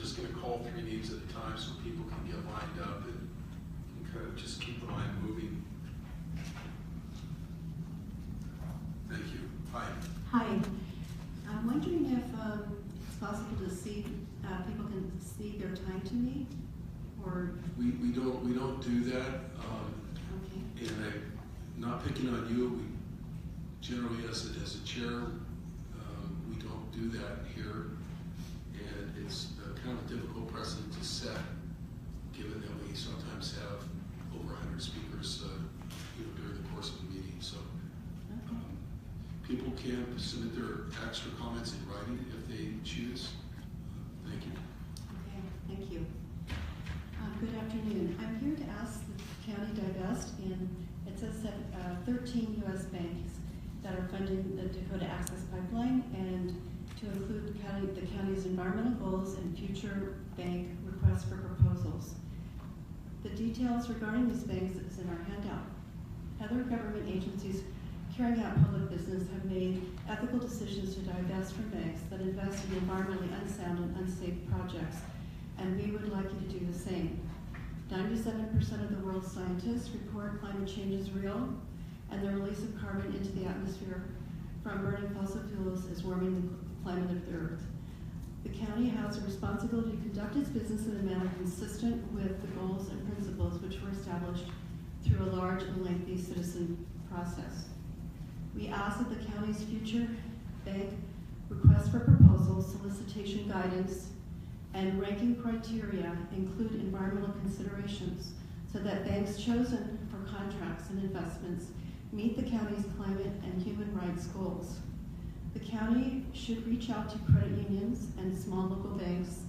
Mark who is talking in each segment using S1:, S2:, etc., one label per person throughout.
S1: just going to call 3 names at a time so people can get lined up and kind of just keep the line moving. Thank you. Hi.
S2: Hi. I'm wondering if it's possible to see, people can see their time to me, or?
S1: We don't do that.
S2: Okay.
S1: And I'm not picking on you. We generally, as a chair, we don't do that here. And it's kind of a difficult precedent to set, given that we sometimes have over 100 speakers during the course of the meeting. So people can submit their extra comments in writing if they choose. Thank you.
S2: Okay, thank you. Good afternoon. I'm here to ask the county divest in, it says that 13 U.S. banks that are funding the Dakota Access Pipeline, and to include the county's environmental goals and future bank requests for proposals. The details regarding these banks is in our handout. Other government agencies carrying out public business have made ethical decisions to divest from banks that invest in environmentally unsound and unsafe projects, and we would like you to do the same. 97% of the world's scientists report climate change is real, and the release of carbon into the atmosphere from burning fossil fuels is warming the climate of the earth. The county has a responsibility to conduct its business in a manner consistent with the goals and principles which were established through a large and lengthy citizen process. We ask that the county's future bank requests for proposals, solicitation guidance, and ranking criteria include environmental considerations so that banks chosen for contracts and investments meet the county's climate and human rights goals. The county should reach out to credit unions and small local banks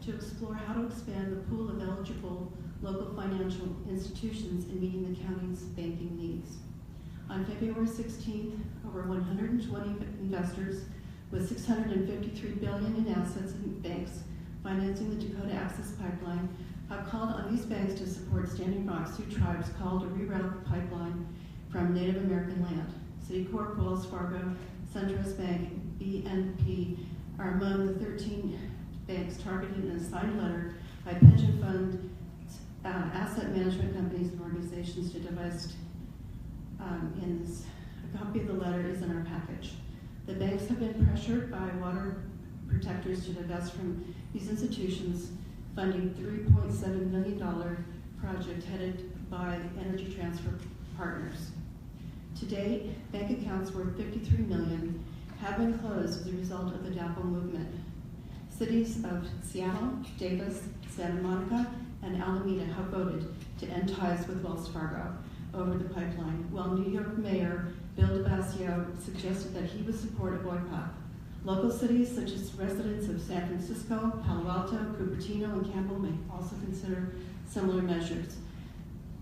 S2: to explore how to expand the pool of eligible local financial institutions in meeting the county's banking needs. On February 16th, over 120 investors with $653 billion in assets in banks financing the Dakota Access Pipeline have called on these banks to support Standing Rock Sioux tribes called to reroute the pipeline from Native American land. Citicorp, Wells Fargo, SunTrust Bank, BNP are among the 13 banks targeted in a signed letter by pension fund, asset management companies, and organizations to divest. A copy of the letter is in our package. The banks have been pressured by water protectors to divest from these institutions, funding $3.7 million project headed by Energy Transfer Partners. To date, bank accounts worth $53 million have been closed as a result of the NoDAPL movement. Cities of Seattle, Davis, Santa Monica, and Alameda have voted to end ties with Wells Fargo over the pipeline, while New York Mayor Bill de Blasio suggested that he would support a boycott. Local cities such as residents of San Francisco, Palo Alto, Cupertino, and Campbell may also consider similar measures.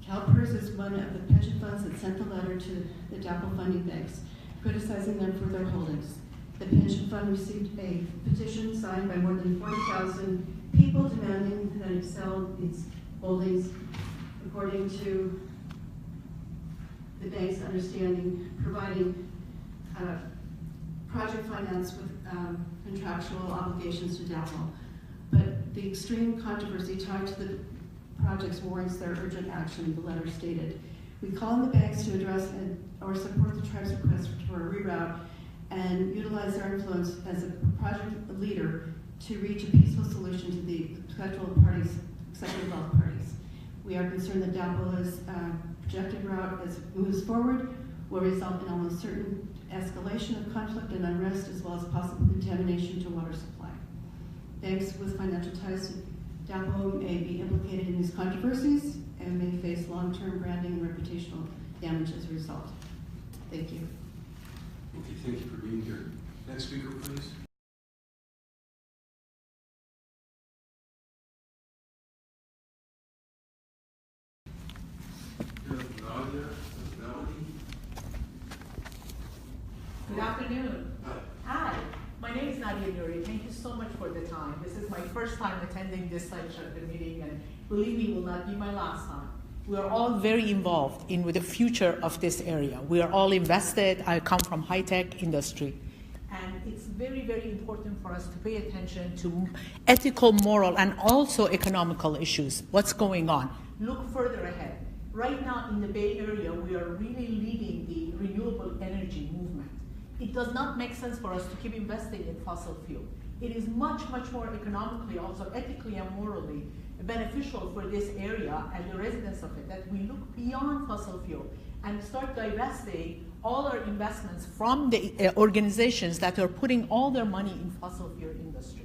S2: CalPERS is one of the pension funds that sent the letter to the DAPL funding banks, criticizing them for their holdings. The pension fund received a petition signed by more than 40,000 people demanding that it sell its holdings according to the bank's understanding, providing project finance with contractual obligations to DAPL. But the extreme controversy tied to the projects warrants their urgent action, the letter stated. We call on the banks to address or support the tribe's request for a reroute and utilize their influence as a project leader to reach a peaceful solution to the acceptable parties. We are concerned that DAPL's projected route as it moves forward will result in almost certain escalation of conflict and unrest, as well as possible contamination to water supply. Banks with financial ties to DAPL may be implicated in these controversies and may face long-term branding and reputational damage as a result. Thank you.
S1: Okay, thank you for being here. Next speaker, please. Nadia Nouri.
S3: Good afternoon. Hi, my name is Nadia Nouri. Thank you so much for the time. This is my first time attending this section of the meeting, and believe me, will not be my last time. We are all very involved in with the future of this area. We are all invested. I come from high-tech industry. And it's very, very important for us to pay attention to ethical, moral, and also economical issues. What's going on? Look further ahead. Right now in the Bay Area, we are really leading the renewable energy movement. It does not make sense for us to keep investing in fossil fuel. It is much, much more economically, also ethically and morally beneficial for this area and the residents of it that we look beyond fossil fuel and start divesting all our investments from the organizations that are putting all their money in fossil fuel industry.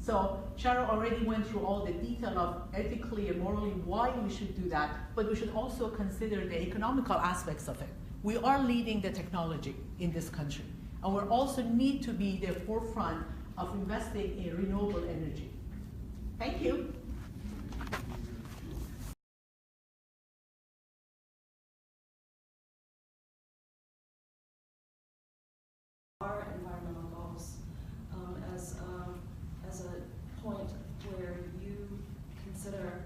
S3: So Cheryl already went through all the detail of ethically and morally why we should do that, but we should also consider the economical aspects of it. We are leading the technology in this country, and we also need to be the forefront of investing in renewable energy. Thank you.
S4: Our environmental goals as a point where you consider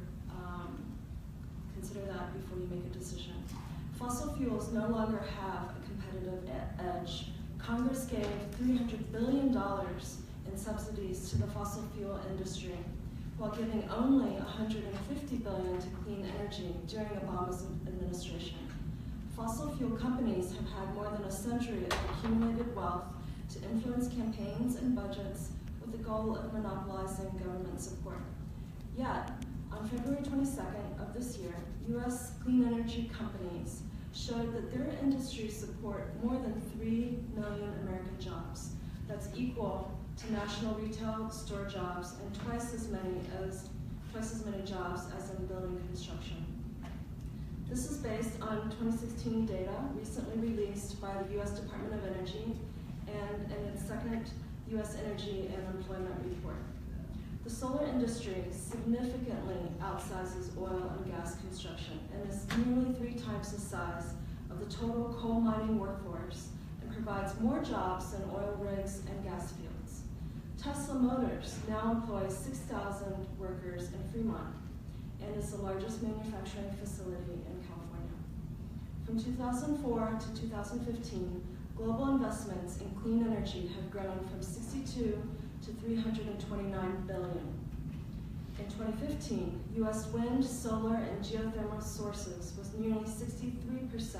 S4: that before you make a decision. Fossil fuels no longer have a competitive edge. Congress gave $300 billion in subsidies to the fossil fuel industry, while giving only $150 billion to clean energy during Obama's administration. Fossil fuel companies have had more than a century of accumulated wealth to influence campaigns and budgets with the goal of monopolizing government support. Yet, on February 22nd of this year, U.S. clean energy companies showed that their industries support more than 3 million American jobs. That's equal to national retail store jobs and twice as many jobs as in building construction. This is based on 2016 data recently released by the U.S. Department of Energy and in its second U.S. Energy and Employment Report. The solar industry significantly outsizes oil and gas construction and is nearly 3 times the size of the total coal mining workforce and provides more jobs than oil rigs and gas fields. Tesla Motors now employs 6,000 workers in Fremont and is the largest manufacturing facility in California. From 2004 to 2015, global investments in clean energy have grown from 62 to 329 billion. In 2015, U.S. wind, solar, and geothermal sources was nearly 63%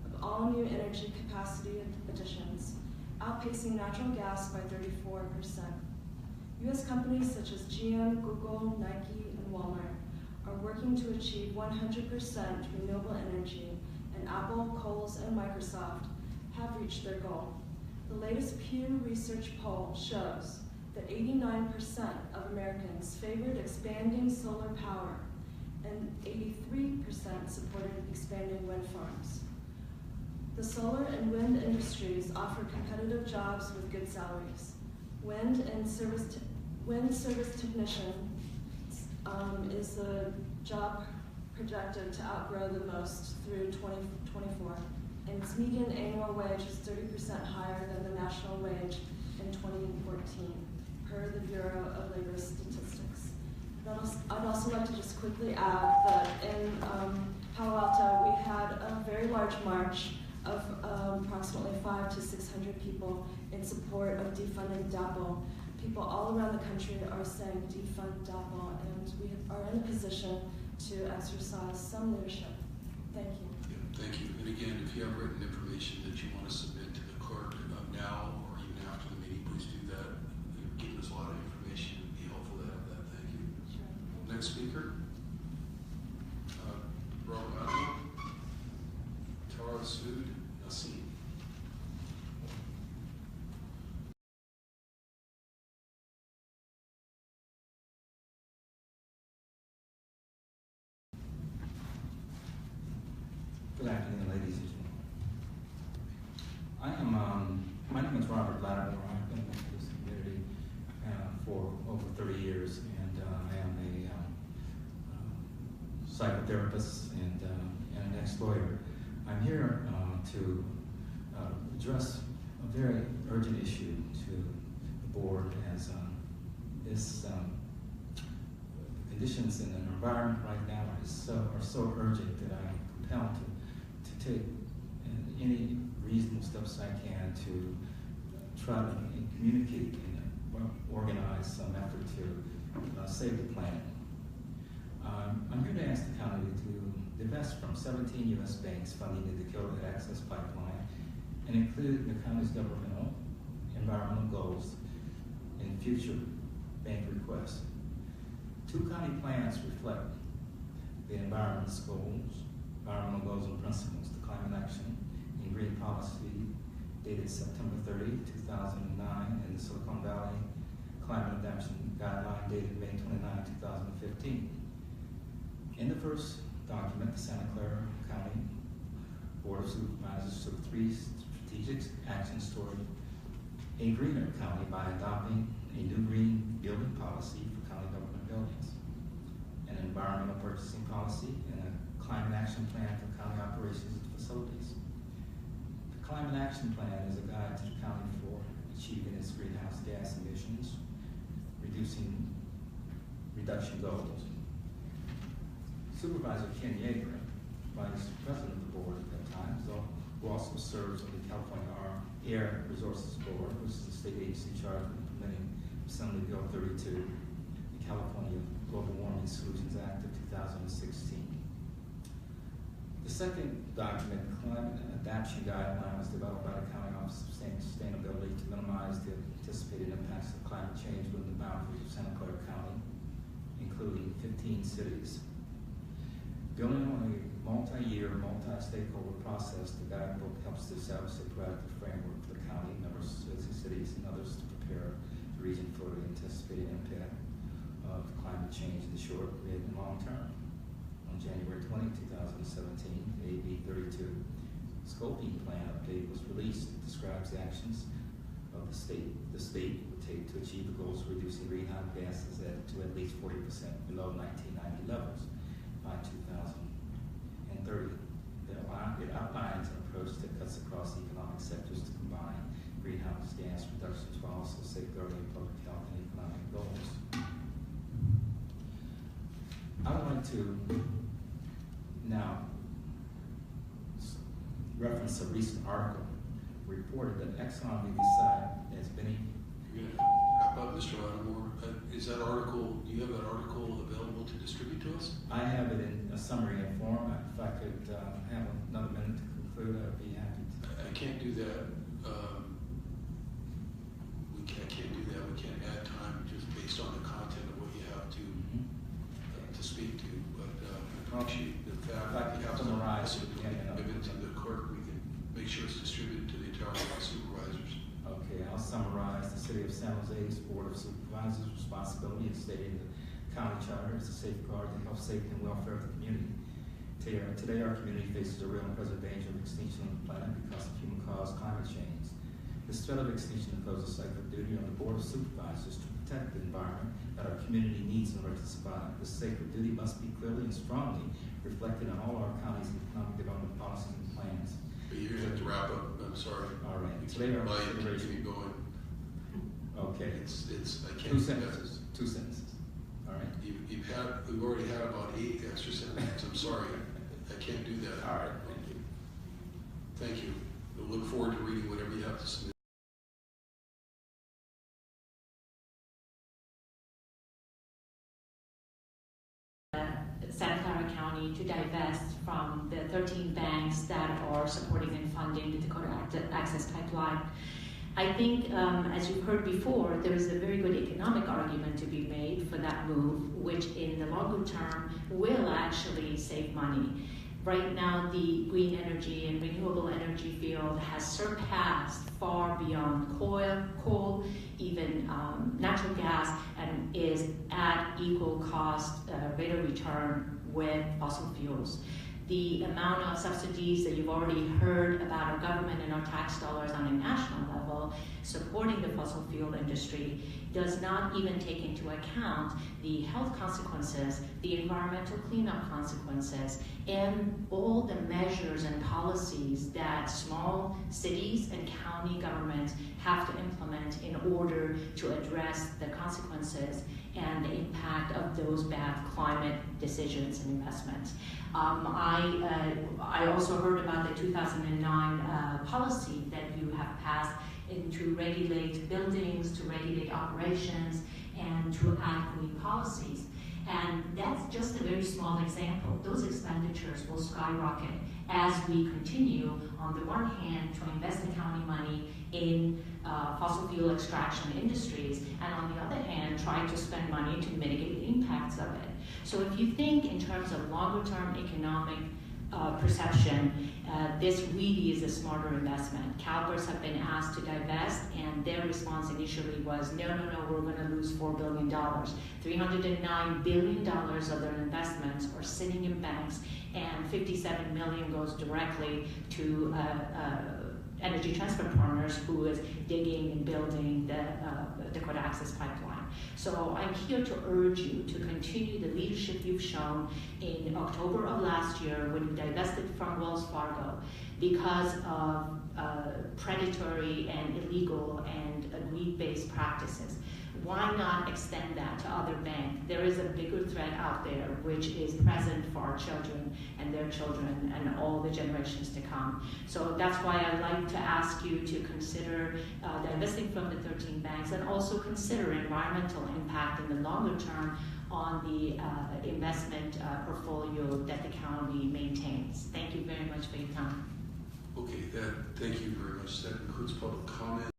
S4: of all new energy capacity additions, outpacing natural gas by 34%. U.S. companies such as GM, Google, Nike, and Walmart are working to achieve 100% renewable energy, and Apple, Kohl's, and Microsoft have reached their goal. The latest Pew Research poll shows that 89% of Americans favored expanding solar power, and 83% supported expanding wind farms. The solar and wind industries offer competitive jobs with good salaries. Wind service technician is the job projected to outgrow the most through 2024, and its median annual wage is 30% higher than the national wage in 2014, per the Bureau of Labor Statistics. I'd also like to just quickly add that in Palo Alto, we had a very large march of approximately 500 to 600 people in support of defunding DAPL. People all around the country are saying defund DAPL, and we are in a position to exercise some leadership. Thank you.
S1: Yeah, thank you. And again, if you have written information that you want to submit to the clerk now or even after the meeting, please do that. You've given us a lot of information. It would be helpful to have that. Thank you.
S4: Sure.
S1: Next speaker. Nadia Nouri, Nassim.
S5: Good afternoon, ladies and gentlemen. My name is Robert Latimore. I've been with this community for over 30 years, and I am a psychotherapist and an ex-lawyer. I'm here to address a very urgent issue to the board, as the conditions in the environment right now are so urgent that I'm compelled to take any reasonable steps I can to try to communicate and organize some effort to save the planet. I'm here to ask the county to divest from 17 U.S. banks funding the Dakota Access Pipeline and include the county's governmental environmental goals in future bank requests. Two county plans reflect the environmental goals and principles, the climate action and green policy dated September 30, 2009, and the Silicon Valley Climate Adaptation Guideline dated May 29, 2015. In the first document, the Santa Clara County Board of Supervisors took 3 strategic actions toward a greener county by adopting a new green building policy for county government buildings, an environmental purchasing policy, and a climate action plan for county operations and facilities. The climate action plan is a guide to the county for achieving its greenhouse gas emissions, reduction goals. Supervisor Ken Yeager, Vice President of the board at that time, who also serves on the California Air Resources Board, which is the state agency charged with implementing Assembly Bill 32, the California Global Warming Solutions Act of 2016. The second document, Climate Adaptation Guideline, was developed by the County Office of Sustainability to minimize the anticipated impacts of climate change within the boundaries of Santa Clara County, including 15 cities. Building on a multi-year, multi-stakeholder process, the guidebook helps to establish a proactive framework for the county, members, cities, and others to prepare the region for the anticipated impact of climate change in the short, mid, and long term. On January 20, 2017, AB 32 scoping plan update was released. It describes the actions of the state would take to achieve the goals of reducing greenhouse gases to at least 40% below 1990 levels by 2030. It outlines an approach that cuts across economic sectors to combine greenhouse gas reductions while also safeguarding public health and economic goals. I would like to now reference a recent article reported that Exxon may decide as many.
S1: You're going to wrap up, Mr. Latimore. Is that article, do you have that article available to distribute to us?
S5: I have it in a summary and form. If I could have another minute to conclude, I'd be happy to.
S1: I can't do that. I can't do that. We can't add time just based on the content of what you have to speak to. But I appreciate the fact that you have to summarize it and give it to the clerk. We can make sure it's distributed to the entire board of supervisors.
S5: Okay, I'll summarize. The City of San Jose's Board of Supervisors' responsibility is stated in the county charter is to safeguard the health, safety, and welfare of the community. Today our community faces a real and present danger of extinction on the planet because of human-caused climate change. This threat of extinction imposes a sacred duty on the Board of Supervisors to protect the environment that our community needs in order to survive. This sacred duty must be clearly and strongly reflected in all our county's economic development policies and plans.
S1: But you're going to have to wrap up. I'm sorry.
S5: All right. Today our consideration.
S1: Keep going.
S5: Okay.
S1: I can't.
S5: 2 sentences. 2 sentences. All right.
S1: We've already had about 8 extra sentences. I'm sorry. I can't do that.
S5: All right. Thank you.
S1: Thank you. We'll look forward to reading whatever you have to submit.
S6: Santa Clara County to divest from the 13 banks that are supporting and funding the Dakota Access Pipeline. I think, as you've heard before, there is a very good economic argument to be made for that move, which in the longer term will actually save money. Right now, the green energy and renewable energy field has surpassed far beyond coal, even natural gas, and is at equal cost rate of return with fossil fuels. The amount of subsidies that you've already heard about our government and our tax dollars on a national level supporting the fossil fuel industry does not even take into account the health consequences, the environmental cleanup consequences, and all the measures and policies that small cities and county governments have to implement in order to address the consequences and the impact of those bad climate decisions and investments. I also heard about the 2009 policy that you have passed to regulate buildings, to regulate operations, and to add green policies. And that's just a very small example. Those expenditures will skyrocket as we continue, on the one hand, to invest the county money in fossil fuel extraction industries, and on the other hand, try to spend money to mitigate the impacts of it. So if you think in terms of longer-term economic perception, this really is a smarter investment. CalPERS have been asked to divest, and their response initially was, no, we're going to lose $4 billion. $309 billion of their investments are sitting in banks, and $57 million goes directly to Energy Transfer Partners, who is digging and building the Dakota Access Pipeline. So I'm here to urge you to continue the leadership you've shown in October of last year when you divested from Wells Fargo because of predatory and illegal and greed-based practices. Why not extend that to other banks? There is a bigger threat out there which is present for our children and their children and all the generations to come. So that's why I'd like to ask you to consider divesting from the 13 banks, and also consider environmental impact in the longer term on the investment portfolio that the county maintains. Thank you very much for your time.
S1: Okay, thank you very much. That concludes public comment.